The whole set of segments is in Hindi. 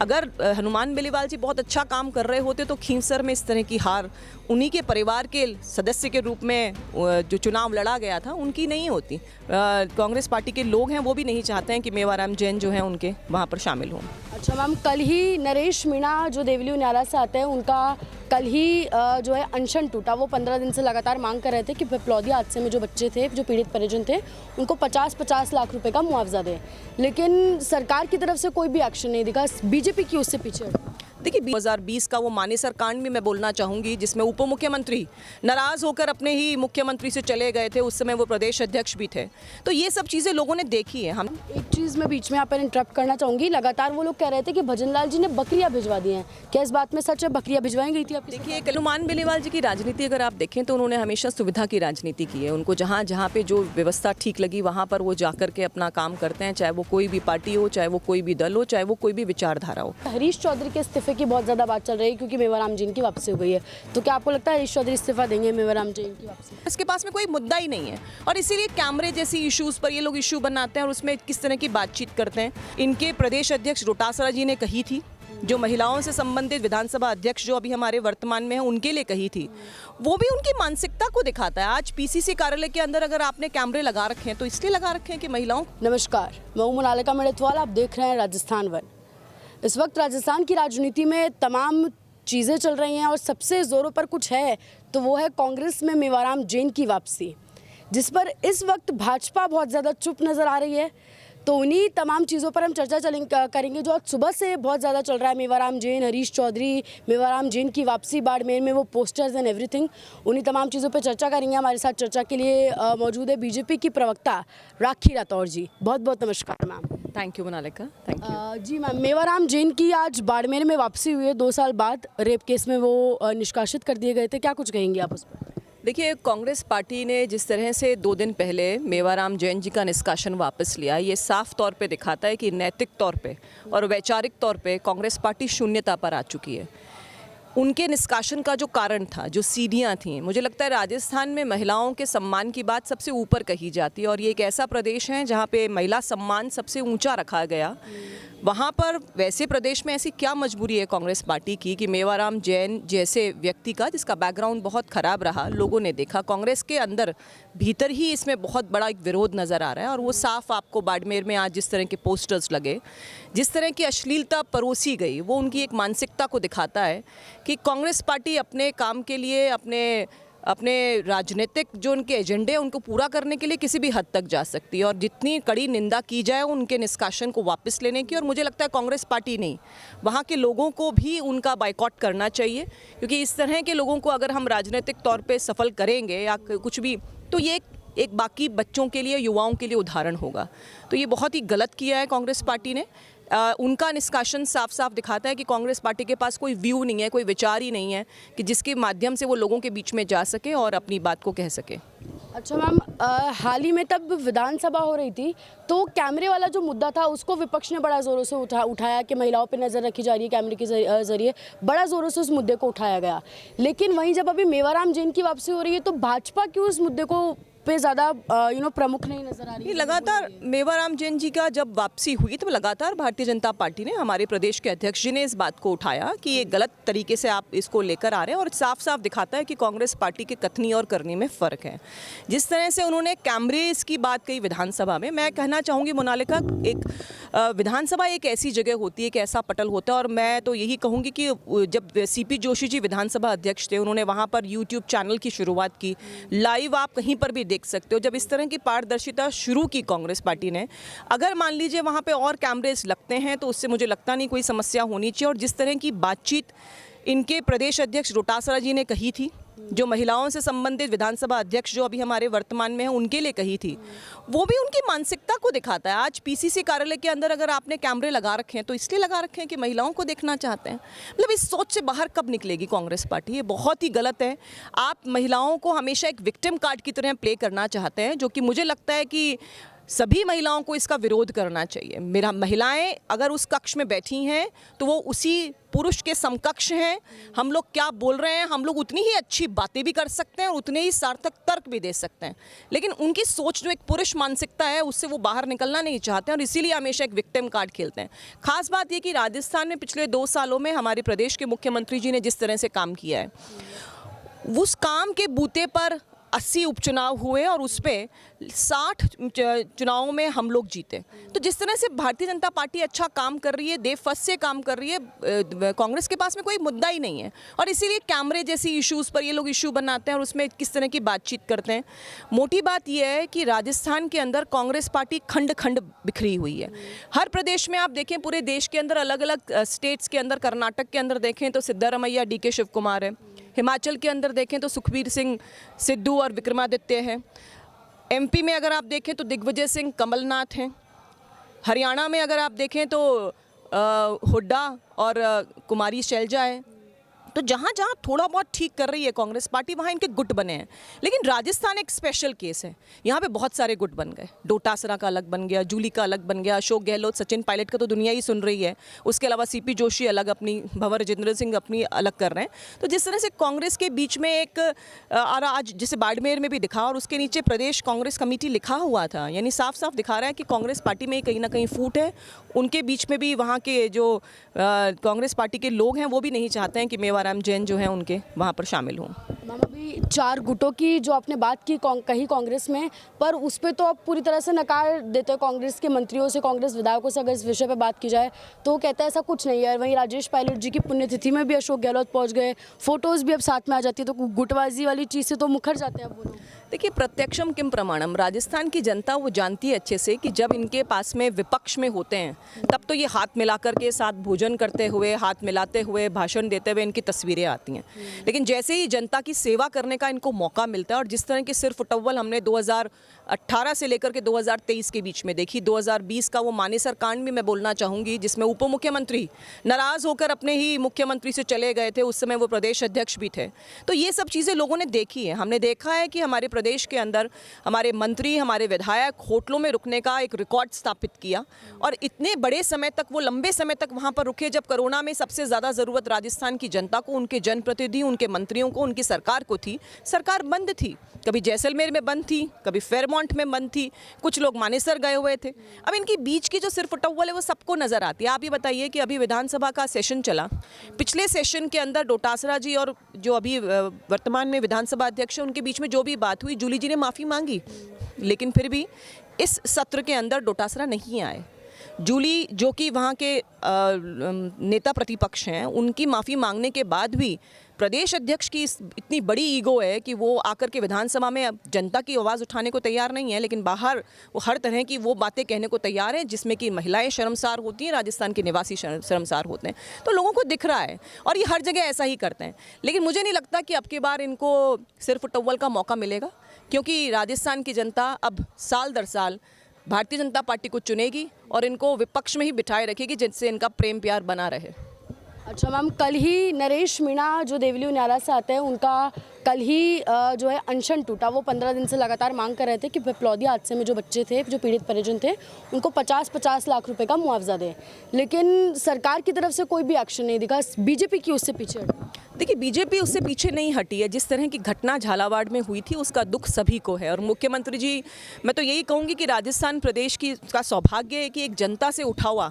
अगर हनुमान बेनीवाल जी बहुत अच्छा काम कर रहे होते तो खींवसर में इस तरह की हार उन्हीं के परिवार के सदस्य के रूप में जो चुनाव लड़ा गया था उनकी नहीं होती। कांग्रेस पार्टी के लोग हैं वो भी नहीं चाहते हैं कि मेवाराम जैन जो हैं उनके वहाँ पर शामिल हों। अच्छा मैम, कल ही नरेश मीणा जो देवली उनियारा से आते हैं, उनका कल ही जो है अनशन टूटा। वो 15 दिन से लगातार मांग कर रहे थे कि पिपलौदी हादसे में जो बच्चे थे, जो पीड़ित परिजन थे, उनको 50-50 लाख रुपए का मुआवजा दें, लेकिन सरकार की तरफ से कोई भी एक्शन नहीं दिखा। बीजेपी की उससे पीछे। देखिए 2020 का वो मानेसर कांड भी मैं बोलना चाहूँगी जिसमें उप मुख्यमंत्री नाराज़ होकर अपने ही मुख्यमंत्री से चले गए थे। उस समय वो प्रदेश अध्यक्ष भी थे। तो ये सब चीज़ें लोगों ने देखी है। हम एक चीज़ मैं बीच में यहाँ पर इंटरप्ट करना चाहूँगी। लगातार वो लोग कह रहे थे कि भजनलाल जी ने बकरियाँ भिजवा दी हैं। क्या इस बात में सच है? बकरियाँ भिजवाई गई थी आपकी? देखिए हनुमान बेनीवाल जी की राजनीति अगर आप देखें तो उन्होंने हमेशा सुविधा की राजनीति की है। उनको जहाँ जहाँ पे जो व्यवस्था ठीक लगी वहाँ पर वो जाकर के अपना काम करते हैं, चाहे वो कोई भी पार्टी हो, चाहे वो कोई भी दल हो, चाहे वो कोई भी विचारधारा हो। हरीश चौधरी के इस्तीफे की बहुत ज़्यादा बात चल रही है क्योंकि मेवाराम जैन की वापसी हो गई है। तो क्या आपको लगता है हरीश चौधरी इस्तीफा देंगे मेवाराम जैन की वापसी? इसके पास में कोई मुद्दा ही नहीं है और इसीलिए कैमरे जैसी इश्यूज पर ये लोग इशू बनाते हैं और उसमें किस तरह की बातचीत करते हैं। इनके प्रदेश अध्यक्ष डोटासरा जी ने कही थी, जो महिलाओं से संबंधित विधानसभा अध्यक्ष जो अभी हमारे वर्तमान में है उनके लिए कही थी, वो भी उनकी मानसिकता को दिखाता है। आज पीसीसी कार्यालय के अंदर अगर आपने कैमरे लगा रखे हैं तो इसलिए लगा रखे हैं कि महिलाओं। नमस्कार, मैं हूं मोनालिका मेड़तवाल, आप देख रहे हैं राजस्थान वन। इस वक्त राजस्थान की राजनीति में तमाम चीज़ें चल रही हैं और सबसे ज़ोरों पर कुछ है तो वो है कांग्रेस में मेवाराम जैन की वापसी, जिस पर इस वक्त भाजपा बहुत ज़्यादा चुप नज़र आ रही है। तो उन्हीं तमाम चीज़ों पर हम चर्चा करेंगे जो आज सुबह से बहुत ज़्यादा चल रहा है। मेवाराम जैन, हरीश चौधरी, मेवाराम जैन की वापसी, बाड़मेर में वो पोस्टर्स एंड एवरीथिंग, उन्हीं तमाम चीज़ों पर चर्चा करेंगे। हमारे साथ चर्चा के लिए मौजूद है बीजेपी की प्रवक्ता राखी राठौर जी। बहुत बहुत नमस्कार ma'am. Thank you Monalika, thank you. जी मैम, मेवाराम जैन की आज बाड़मेर में वापसी हुई है 2 साल बाद। रेप केस में वो निष्कासित कर दिए गए थे, क्या कुछ कहेंगे आप उस पर? देखिए कांग्रेस पार्टी ने जिस तरह से 2 दिन पहले मेवाराम जैन जी का निष्कासन वापस लिया, ये साफ तौर पे दिखाता है कि नैतिक तौर पे और वैचारिक तौर पे कांग्रेस पार्टी शून्यता पर आ चुकी है। उनके निष्कासन का जो कारण था, जो सीढ़ियाँ थीं, मुझे लगता है राजस्थान में महिलाओं के सम्मान की बात सबसे ऊपर कही जाती है और ये एक ऐसा प्रदेश है जहाँ पे महिला सम्मान सबसे ऊंचा रखा गया। वहाँ पर वैसे प्रदेश में ऐसी क्या मजबूरी है कांग्रेस पार्टी की कि मेवाराम जैन जैसे व्यक्ति का, जिसका बैकग्राउंड बहुत ख़राब रहा, लोगों ने देखा कांग्रेस के अंदर भीतर ही इसमें बहुत बड़ा एक विरोध नज़र आ रहा है और वो साफ आपको बाड़मेर में आज जिस तरह के पोस्टर्स लगे, जिस तरह की अश्लीलता परोसी गई, वो उनकी एक मानसिकता को दिखाता है कि कांग्रेस पार्टी अपने काम के लिए, अपने राजनीतिक जो उनके एजेंडे हैं उनको पूरा करने के लिए किसी भी हद तक जा सकती है और जितनी कड़ी निंदा की जाए उनके निष्कासन को वापस लेने की। और मुझे लगता है कांग्रेस पार्टी नहीं, वहाँ के लोगों को भी उनका बायकॉट करना चाहिए, क्योंकि इस तरह के लोगों को अगर हम राजनीतिक तौर पे सफल करेंगे या कुछ भी, तो ये एक बाकी बच्चों के लिए, युवाओं के लिए उदाहरण होगा। तो ये बहुत ही गलत किया है कांग्रेस पार्टी ने। उनका निष्कासन साफ साफ दिखाता है कि कांग्रेस पार्टी के पास कोई व्यू नहीं है, कोई विचार ही नहीं है कि जिसके माध्यम से वो लोगों के बीच में जा सके और अपनी बात को कह सके। अच्छा मैम, हाल ही में तब विधानसभा हो रही थी तो कैमरे वाला जो मुद्दा था उसको विपक्ष ने बड़ा ज़ोरों से उठाया कि महिलाओं पर नज़र रखी जा रही है कैमरे के जरिए, बड़ा ज़ोरों से उस मुद्दे को उठाया गया। लेकिन वहीं जब अभी मेवाराम जैन की वापसी हो रही है तो भाजपा क्यों उस मुद्दे को पे ज़्यादा प्रमुख नहीं नजर आ रही है? लगातार मेवाराम जैन जी का जब वापसी हुई तो लगातार भारतीय जनता पार्टी ने, हमारे प्रदेश के अध्यक्ष जी ने इस बात को उठाया कि ये गलत तरीके से आप इसको लेकर आ रहे हैं और साफ साफ दिखाता है कि कांग्रेस पार्टी के कथनी और करनी में फ़र्क है। जिस तरह से उन्होंने कैमरेज की बात कही विधानसभा में, मैं कहना चाहूँगी मोनालिका, एक विधानसभा एक ऐसी जगह होती है, एक ऐसा पटल होता है और मैं तो यही कहूँगी कि जब सीपी जोशी जी विधानसभा अध्यक्ष थे, उन्होंने वहाँ पर यूट्यूब चैनल की शुरुआत की, लाइव आप कहीं पर भी देख सकते हो। जब इस तरह की पारदर्शिता शुरू की कांग्रेस पार्टी ने, अगर मान लीजिए वहाँ पे और कैमरेज लगते हैं तो उससे मुझे लगता नहीं कोई समस्या होनी चाहिए। और जिस तरह की बातचीत इनके प्रदेश अध्यक्ष डोटासरा जी ने कही थी, जो महिलाओं से संबंधित विधानसभा अध्यक्ष जो अभी हमारे वर्तमान में है उनके लिए कही थी, वो भी उनकी मानसिकता को दिखाता है। आज पीसीसी कार्यालय के अंदर अगर आपने कैमरे लगा रखे हैं तो इसलिए लगा रखे हैं कि महिलाओं को देखना चाहते हैं। मतलब इस सोच से बाहर कब निकलेगी कांग्रेस पार्टी? ये बहुत ही गलत है। आप महिलाओं को हमेशा एक विक्टिम कार्ड की तरह प्ले करना चाहते हैं, जो कि मुझे लगता है कि सभी महिलाओं को इसका विरोध करना चाहिए। मेरा महिलाएं अगर उस कक्ष में बैठी हैं तो वो उसी पुरुष के समकक्ष हैं। हम लोग क्या बोल रहे हैं, हम लोग उतनी ही अच्छी बातें भी कर सकते हैं और उतने ही सार्थक तर्क भी दे सकते हैं, लेकिन उनकी सोच जो एक पुरुष मानसिकता है उससे वो बाहर निकलना नहीं चाहते हैं और इसीलिए हमेशा एक विक्टिम कार्ड खेलते हैं। खास बात ये कि राजस्थान में पिछले 2 सालों में हमारे प्रदेश के मुख्यमंत्री जी ने जिस तरह से काम किया है, उस काम के बूते पर 80 उपचुनाव हुए और उस पर 60 चुनावों में हम लोग जीते। तो जिस तरह से भारतीय जनता पार्टी अच्छा काम कर रही है, देवफस से काम कर रही है, कांग्रेस के पास में कोई मुद्दा ही नहीं है और इसीलिए कैमरे जैसी इश्यूज़ पर ये लोग इशू बनाते हैं और उसमें किस तरह की बातचीत करते हैं। मोटी बात यह है कि राजस्थान के अंदर कांग्रेस पार्टी खंड खंड बिखरी हुई है। हर प्रदेश में आप देखें, पूरे देश के अंदर अलग अलग स्टेट्स के अंदर, कर्नाटक के अंदर देखें तो सिद्धारमैया DK शिव कुमार है, हिमाचल के अंदर देखें तो सुखबीर सिंह सिद्धू और विक्रमादित्य हैं, MP में अगर आप देखें तो दिग्विजय सिंह कमलनाथ हैं, हरियाणा में अगर आप देखें तो हुड्डा और कुमारी शैलजा है। तो जहाँ जहाँ थोड़ा बहुत ठीक कर रही है कांग्रेस पार्टी, वहाँ इनके गुट बने हैं। लेकिन राजस्थान एक स्पेशल केस है, यहाँ पे बहुत सारे गुट बन गए। डोटासरा का अलग बन गया, जूली का अलग बन गया, अशोक गहलोत, सचिन पायलट का तो दुनिया ही सुन रही है, उसके अलावा CP जोशी अलग अपनी, भंवर राजेंद्र सिंह अपनी अलग कर रहे हैं। तो जिस तरह से कांग्रेस के बीच में एक और आज जैसे बाड़मेर में भी दिखा और उसके नीचे प्रदेश कांग्रेस कमेटी लिखा हुआ था, यानी साफ साफ दिखा रहा है कि कांग्रेस पार्टी में कहीं ना कहीं फूट है। उनके बीच में भी वहाँ के जो कांग्रेस पार्टी के लोग हैं वो भी नहीं चाहते हैं कि मेवाराम जैन जो हैं उनके वहाँ पर शामिल हों। मैम, अभी 4 गुटों की जो आपने बात की कही कांग्रेस में, पर उस पर तो आप पूरी तरह से नकार देते हो कांग्रेस के मंत्रियों से, कांग्रेस विधायकों से अगर इस विषय पर बात की जाए तो कहता है ऐसा कुछ नहीं है। वहीं राजेश पायलट जी की पुण्यतिथि में भी अशोक गहलोत पहुंच गए, फोटोज़ भी अब साथ में आ जाती है, तो गुटबाजी वाली चीज़ से तो मुखर जाते हैं अब वो लोग। देखिए, प्रत्यक्षम किम प्रमाणम, राजस्थान की जनता वो जानती है अच्छे से कि जब इनके पास में विपक्ष में होते हैं तब तो ये हाथ मिलाकर के साथ भोजन करते हुए, हाथ मिलाते हुए, भाषण देते हुए इनकी तस्वीरें आती हैं। लेकिन जैसे ही जनता की सेवा करने का इनको मौका मिलता है, और जिस तरह की सिर्फ फुटअव्वल हमने 2018 से लेकर के 2023 के बीच में देखी, 2020 का वो मानेसर कांड भी मैं बोलना चाहूँगी जिसमें उप मुख्यमंत्री नाराज़ होकर अपने ही मुख्यमंत्री से चले गए थे, उस समय वो प्रदेश अध्यक्ष भी थे। तो ये सब चीज़ें लोगों ने देखी है। हमने देखा है कि हमारे प्रदेश के अंदर हमारे मंत्री, हमारे विधायक होटलों में रुकने का एक रिकॉर्ड स्थापित किया और इतने बड़े समय तक, वो लंबे समय तक वहाँ पर रुके जब कोरोना में सबसे ज़्यादा ज़रूरत राजस्थान की जनता को, उनके जनप्रतिनिधि, उनके मंत्रियों को, उनकी सरकार को थी। सरकार बंद थी, कभी जैसलमेर में बंद थी, कभी फेयरमाउंट में बंद थी, कुछ लोग मानेसर गए हुए थे। अब इनकी बीच की जो सिर्फ फुटअव्वल है वो सबको नज़र आती है। आप ये बताइए कि अभी विधानसभा का सेशन चला, पिछले सेशन के अंदर डोटासरा जी और जो अभी वर्तमान में विधानसभा अध्यक्ष हैं उनके बीच में जो भी बात हुई, जूली जी ने माफ़ी मांगी, लेकिन फिर भी इस सत्र के अंदर डोटासरा नहीं आए। जूली जो कि वहाँ के नेता प्रतिपक्ष हैं, उनकी माफ़ी मांगने के बाद भी प्रदेश अध्यक्ष की इतनी बड़ी ईगो है कि वो आकर के विधानसभा में जनता की आवाज़ उठाने को तैयार नहीं है, लेकिन बाहर वो हर तरह की वो बातें कहने को तैयार हैं जिसमें कि महिलाएं शर्मसार होती हैं, राजस्थान के निवासी शर्मसार होते हैं। तो लोगों को दिख रहा है और ये हर जगह ऐसा ही करते हैं। लेकिन मुझे नहीं लगता कि अब की बार इनको सिर्फ टव्वल का मौका मिलेगा, क्योंकि राजस्थान की जनता अब साल दर साल भारतीय जनता पार्टी को चुनेगी और इनको विपक्ष में ही बिठाए रखेगी जिससे इनका प्रेम प्यार बना रहे। अच्छा मैम, कल ही नरेश मीणा जो देवली उनियारा से आते हैं, उनका कल ही जो है अनशन टूटा। वो 15 दिन से लगातार मांग कर रहे थे कि पिपलौदी हादसे में जो बच्चे थे, जो पीड़ित परिजन थे, उनको 50-50 लाख रुपए का मुआवजा दें, लेकिन सरकार की तरफ से कोई भी एक्शन नहीं दिखा। बीजेपी की उससे पीछे हटी। देखिए, बीजेपी उससे पीछे नहीं हटी है। जिस तरह की घटना झालावाड़ में हुई थी उसका दुख सभी को है और मुख्यमंत्री जी, मैं तो यही कहूँगी कि राजस्थान प्रदेश की का सौभाग्य है कि एक जनता से उठा हुआ,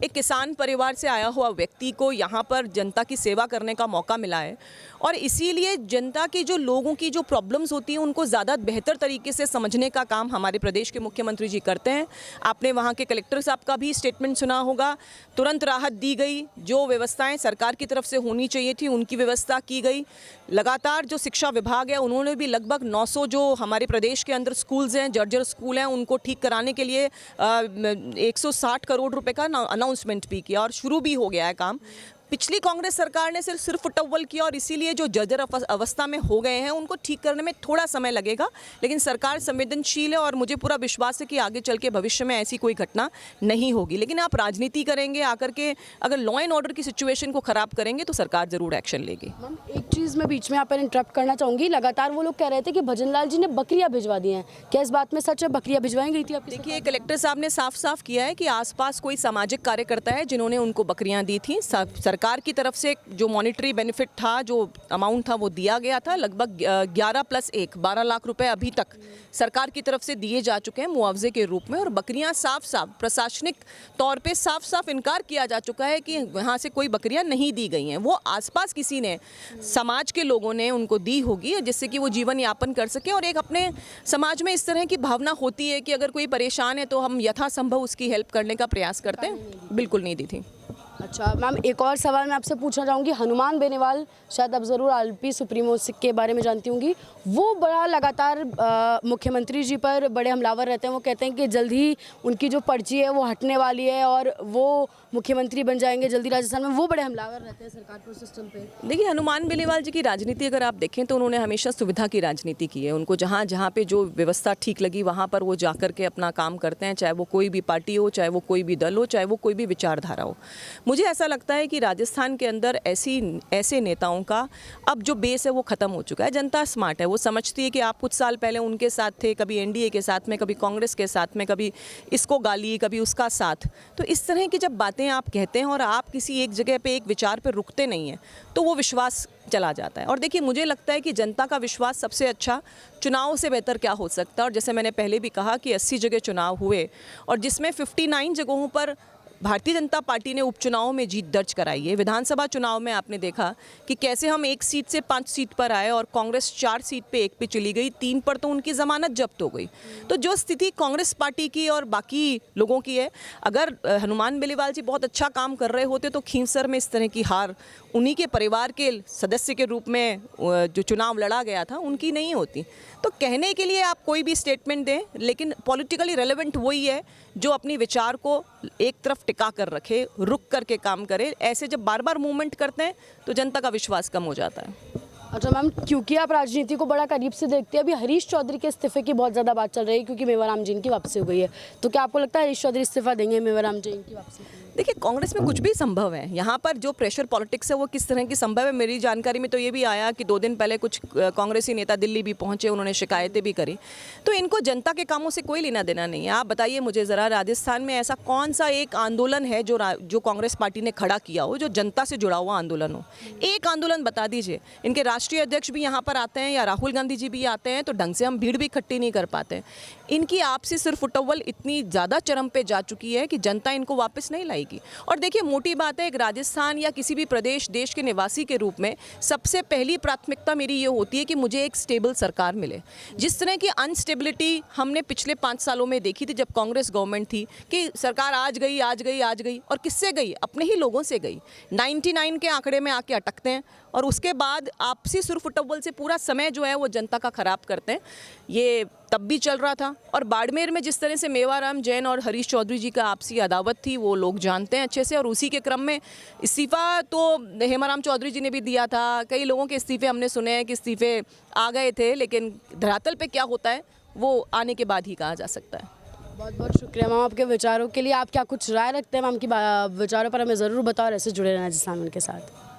एक किसान परिवार से आया हुआ व्यक्ति को यहाँ पर जनता की सेवा करने का मौका मिला है और इसीलिए जनता की जो लोगों की जो प्रॉब्लम्स होती हैं उनको ज़्यादा बेहतर तरीके से समझने का काम हमारे प्रदेश के मुख्यमंत्री जी करते हैं। आपने वहाँ के कलेक्टर साहब का भी स्टेटमेंट सुना होगा, तुरंत राहत दी गई, जो व्यवस्थाएं सरकार की तरफ से होनी चाहिए थी उनकी व्यवस्था की गई। लगातार जो शिक्षा विभाग है उन्होंने भी लगभग 900 जो हमारे प्रदेश के अंदर स्कूल्स हैं, जर्जर स्कूल हैं, उनको ठीक कराने के लिए 160 करोड़ रुपए का अनाउंसमेंट भी किया और शुरू भी हो गया है काम। पिछली कांग्रेस सरकार ने सिर्फ फुटअव्वल किया और इसीलिए जो जर्जर अवस्था में हो गए हैं उनको ठीक करने में थोड़ा समय लगेगा, लेकिन सरकार संवेदनशील है और मुझे पूरा विश्वास है कि आगे चल के भविष्य में ऐसी कोई घटना नहीं होगी। लेकिन आप राजनीति करेंगे आकर के, अगर लॉ एंड ऑर्डर की सिचुएशन को खराब करेंगे तो सरकार जरूर एक्शन लेगी। मैम एक चीज़ मैं बीच में यहाँ पर इंटरप्ट करना चाहूँगी, लगातार वो लोग कह रहे थे कि भजन लाल जी ने बकरियाँ भिजवा दी हैं, क्या इस बात में सच है? बकरियाँ भिजवाई गई थी आपकी? देखिए, कलेक्टर साहब ने साफ साफ किया है कि आसपास कोई सामाजिक कार्यकर्ता है जिन्होंने उनको बकरियां दी थी। सरकार की तरफ से जो मॉनिटरी बेनिफिट था, जो अमाउंट था वो दिया गया था, लगभग 11 + 1 12 लाख रुपए अभी तक सरकार की तरफ से दिए जा चुके हैं मुआवजे के रूप में। और बकरियां साफ साफ प्रशासनिक तौर पे साफ साफ इनकार किया जा चुका है कि वहाँ से कोई बकरियां नहीं दी गई हैं। वो आसपास किसी ने, समाज के लोगों ने उनको दी होगी जिससे कि वो जीवन यापन कर सके। और एक अपने समाज में इस तरह की भावना होती है कि अगर कोई परेशान है तो हम यथासंभव उसकी हेल्प करने का प्रयास करते हैं। बिल्कुल नहीं दी थी। अच्छा मैम, एक और सवाल मैं आपसे पूछना चाहूँगी। हनुमान बेनीवाल, शायद आप ज़रूर आरएलपी सुप्रीमो के बारे में जानती होंगी, वो बड़ा लगातार मुख्यमंत्री जी पर बड़े हमलावर रहते हैं। वो कहते हैं कि जल्द ही उनकी जो पर्ची है वो हटने वाली है और वो मुख्यमंत्री बन जाएंगे जल्दी राजस्थान में। वो बड़े हमलावर रहते हैं सरकार पर, सिस्टम पे। देखिए, हनुमान बेनीवाल जी की राजनीति अगर आप देखें तो उन्होंने हमेशा सुविधा की राजनीति की है। उनको जहाँ जहाँ पे जो व्यवस्था ठीक लगी वहाँ पर वो जाकर के अपना काम करते हैं, चाहे वो कोई भी पार्टी हो, चाहे वो कोई भी दल हो, चाहे वो कोई भी विचारधारा हो। मुझे ऐसा लगता है कि राजस्थान के अंदर ऐसे नेताओं का अब जो बेस है वो ख़त्म हो चुका है। जनता स्मार्ट है, वो समझती है कि आप कुछ साल पहले उनके साथ थे, कभी एनडीए के साथ में, कभी कांग्रेस के साथ में, कभी इसको गाली, कभी उसका साथ। तो इस तरह की जब बातें आप कहते हैं और आप किसी एक जगह पे एक विचार पे रुकते नहीं हैं तो वो विश्वास चला जाता है। और देखिए, मुझे लगता है कि जनता का विश्वास सबसे अच्छा चुनाव से बेहतर क्या हो सकता है। और जैसे मैंने पहले भी कहा कि 80 जगह चुनाव हुए और जिसमें 59 जगहों पर भारतीय जनता पार्टी ने उपचुनावों में जीत दर्ज कराई है। विधानसभा चुनाव में आपने देखा कि कैसे हम 1 सीट से 5 सीट पर आए और कांग्रेस 4 सीट पे 1 पे चली गई, 3 पर तो उनकी जमानत जब्त हो गई। तो जो स्थिति कांग्रेस पार्टी की और बाकी लोगों की है, अगर हनुमान बेनीवाल जी बहुत अच्छा काम कर रहे होते तो खींवसर में इस तरह की हार उन्हीं के परिवार के सदस्य के रूप में जो चुनाव लड़ा गया था उनकी नहीं होती। तो कहने के लिए आप कोई भी स्टेटमेंट दें, लेकिन पॉलिटिकली रेलेवेंट वही है जो अपनी विचार को एक तरफ टिका कर रखे, रुक करके काम करे। ऐसे जब बार बार मूवमेंट करते हैं तो जनता का विश्वास कम हो जाता है। अच्छा मैम, क्योंकि आप राजनीति को बड़ा करीब से देखते हैं, अभी हरीश चौधरी के इस्तीफे की बहुत ज़्यादा बात चल रही है क्योंकि मेवाराम जैन की वापसी हो गई है, तो क्या आपको लगता है हरीश चौधरी इस्तीफा देंगे मेवाराम जैन की वापसी? देखिए, कांग्रेस में कुछ भी संभव है। यहाँ पर जो प्रेशर पॉलिटिक्स है वो किस तरह की संभव है, मेरी जानकारी में तो ये भी आया कि 2 दिन पहले कुछ कांग्रेसी नेता दिल्ली भी पहुंचे, उन्होंने शिकायतें भी करी। तो इनको जनता के कामों से कोई लेना देना नहीं है। आप बताइए मुझे ज़रा, राजस्थान में ऐसा कौन सा एक आंदोलन है जो कांग्रेस पार्टी ने खड़ा किया हो, जो जनता से जुड़ा हुआ आंदोलन हो? एक आंदोलन बता दीजिए। इनके राष्ट्रीय अध्यक्ष भी यहाँ पर आते हैं या राहुल गांधी जी भी आते हैं तो ढंग से हम भीड़ भी इकट्ठी नहीं कर पाते। इनकी आपसी सिर्फ फुटअव्वल इतनी ज़्यादा चरम पे जा चुकी है कि जनता इनको वापस नहीं लाएगी। और देखिए, मोटी बात है, एक राजस्थान या किसी भी प्रदेश देश के निवासी के रूप में सबसे पहली प्राथमिकता मेरी ये होती है कि मुझे एक स्टेबल सरकार मिले। जिस तरह की अनस्टेबिलिटी हमने पिछले 5 सालों में देखी थी जब कांग्रेस गवर्नमेंट थी कि सरकार आज गई और किससे गई? अपने ही लोगों से गई। 99 के आंकड़े में आके अटकते हैं और उसके बाद आपसी सुरफुटअव्वल से पूरा समय जो है वो जनता का खराब करते हैं। ये तब भी चल रहा था। और बाड़मेर में जिस तरह से मेवाराम जैन और हरीश चौधरी जी का आपसी अदावत थी वो लोग जानते हैं अच्छे से। और उसी के क्रम में इस्तीफा तो हेमाराम चौधरी जी ने भी दिया था। कई लोगों के इस्तीफे हमने सुने हैं कि इस्तीफे आ गए थे, लेकिन धरातल पे क्या होता है वो आने के बाद ही कहा जा सकता है। बहुत बहुत शुक्रिया मैम आपके विचारों के लिए। आप क्या कुछ राय रखते हैं मैम की विचारों पर? हमें ज़रूर बताओ और ऐसे जुड़े रहना राजस्थान के साथ।